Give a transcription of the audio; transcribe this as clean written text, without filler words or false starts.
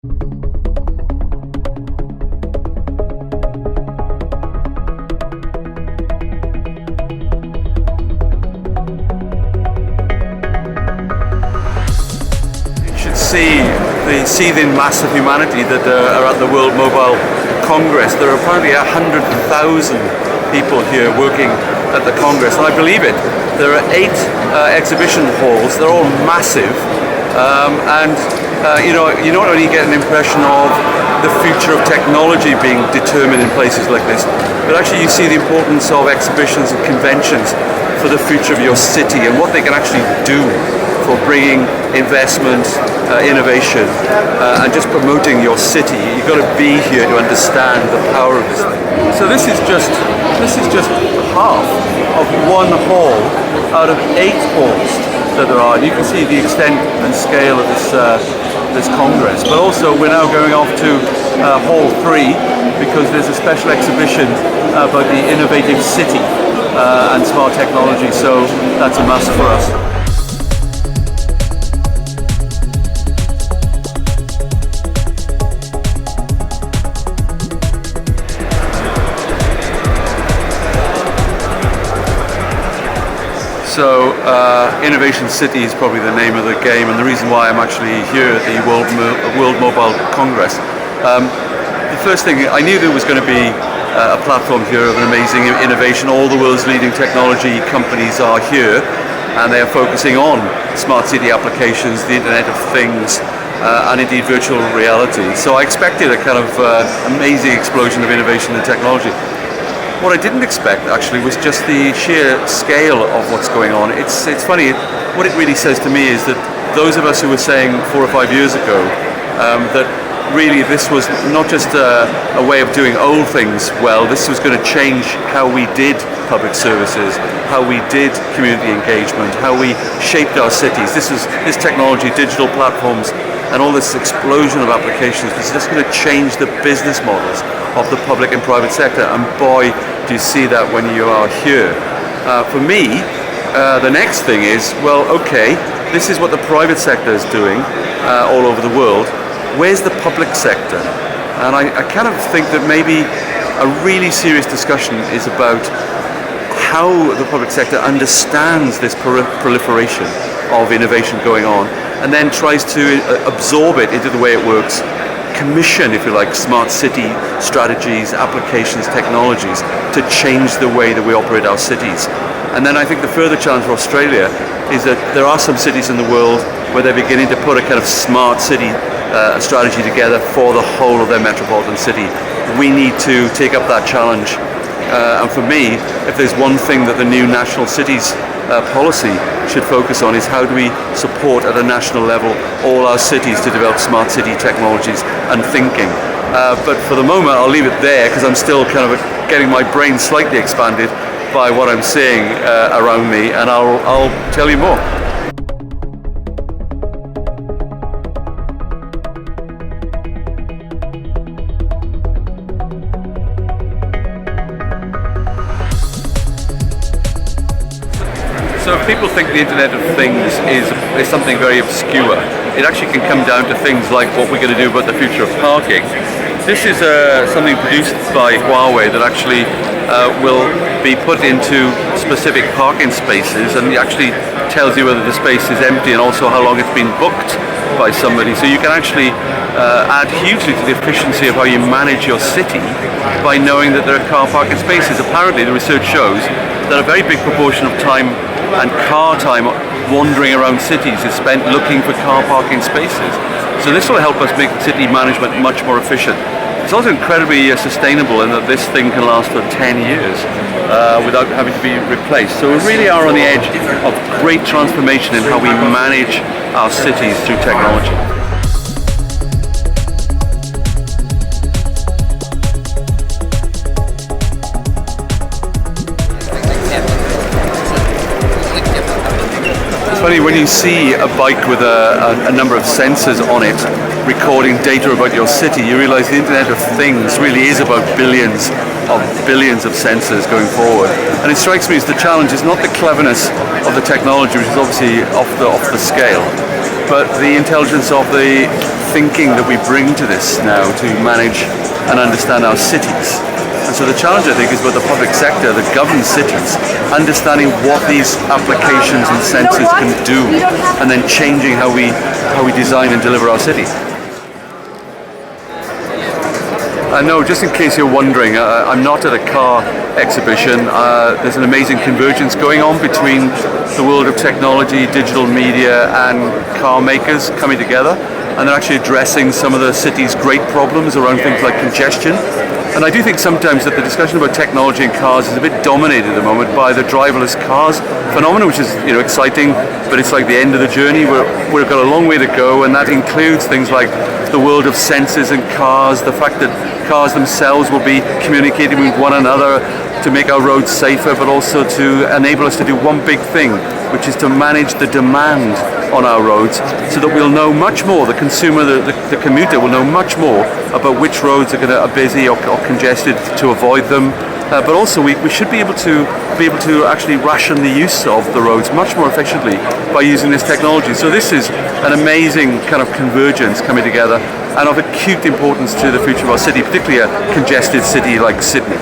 See the seething mass of humanity that are at the World Mobile Congress. There are apparently 100,000 people here working at the Congress, and I believe it. There are 8 exhibition halls. They're all massive, and you not only get an impression of the future of technology being determined in places like this, but actually you see the importance of exhibitions and conventions for the future of your city and what they can actually do for bringing investment, innovation, and just promoting your city. You've got to be here to understand the power of this thing. So this is just half of one hall out of 8 halls that there are. And you can see the extent and scale of this Congress. But also we're now going off to Hall 3 because there's a special exhibition about the innovative city and smart technology. So that's a must for us. So Innovation City is probably the name of the game, and the reason why I'm actually here at the World Mobile Congress. The first thing, I knew there was going to be a platform here of an amazing innovation. All the world's leading technology companies are here, and they are focusing on smart city applications, the Internet of Things, and indeed virtual reality. So I expected a kind of amazing explosion of innovation and technology. What I didn't expect actually was just the sheer scale of what's going on. It's funny, what it really says to me is that those of us who were saying 4 or 5 years ago that really this was not just a way of doing old things well, this was going to change how we did public services, how we did community engagement, how we shaped our cities. This technology, digital platforms, and all this explosion of applications is just going to change the business models of the public and private sector, and boy, do you see that when you are here. For me, the next thing is, well, okay, this is what the private sector is doing all over the world. Where's the public sector? And I kind of think that maybe a really serious discussion is about how the public sector understands this proliferation of innovation going on, and then tries to absorb it into the way it works, commission, if you like, smart city strategies, applications, technologies to change the way that we operate our cities. And then I think the further challenge for Australia is that there are some cities in the world where they're beginning to put a kind of smart city strategy together for the whole of their metropolitan city. We need to take up that challenge. And for me, if there's one thing that the new national cities policy should focus on, is how do we support at a national level all our cities to develop smart city technologies and thinking. But for the moment I'll leave it there because I'm still kind of getting my brain slightly expanded by what I'm seeing around me, and I'll tell you more. So if people think the Internet of Things is something very obscure, it actually can come down to things like what we're going to do about the future of parking. This is something produced by Huawei that actually will be put into specific parking spaces, and it actually tells you whether the space is empty and also how long it's been booked by somebody. So you can actually add hugely to the efficiency of how you manage your city by knowing that there are car parking spaces. Apparently the research shows that a very big proportion of time and car time wandering around cities is spent looking for car parking spaces. So this will help us make city management much more efficient. It's also incredibly sustainable in that this thing can last for 10 years without having to be replaced. So we really are on the edge of great transformation in how we manage our cities through technology. It's funny when you see a bike with a number of sensors on it recording data about your city, you realize the Internet of Things really is about billions of sensors going forward. And it strikes me as the challenge is not the cleverness of the technology, which is obviously off the scale, but the intelligence of the thinking that we bring to this now to manage and understand our cities. And so the challenge, I think, is with the public sector that governs cities, understanding what these applications and sensors can do, and then changing how we design and deliver our city. No, just in case you're wondering, I'm not at a car exhibition. There's an amazing convergence going on between the world of technology, digital media, and car makers coming together, and they're actually addressing some of the city's great problems around things like congestion. And I do think sometimes that the discussion about technology in cars is a bit dominated at the moment by the driverless cars phenomenon, which is exciting, but it's like the end of the journey. We've got a long way to go, and that includes things like the world of sensors in cars, the fact that cars themselves will be communicating with one another to make our roads safer, but also to enable us to do one big thing, which is to manage the demand on our roads so that we'll know much more, the consumer, the commuter will know much more about which roads are busy or congested to avoid them. But also we should be able to actually ration the use of the roads much more efficiently by using this technology. So this is an amazing kind of convergence coming together and of acute importance to the future of our city, particularly a congested city like Sydney.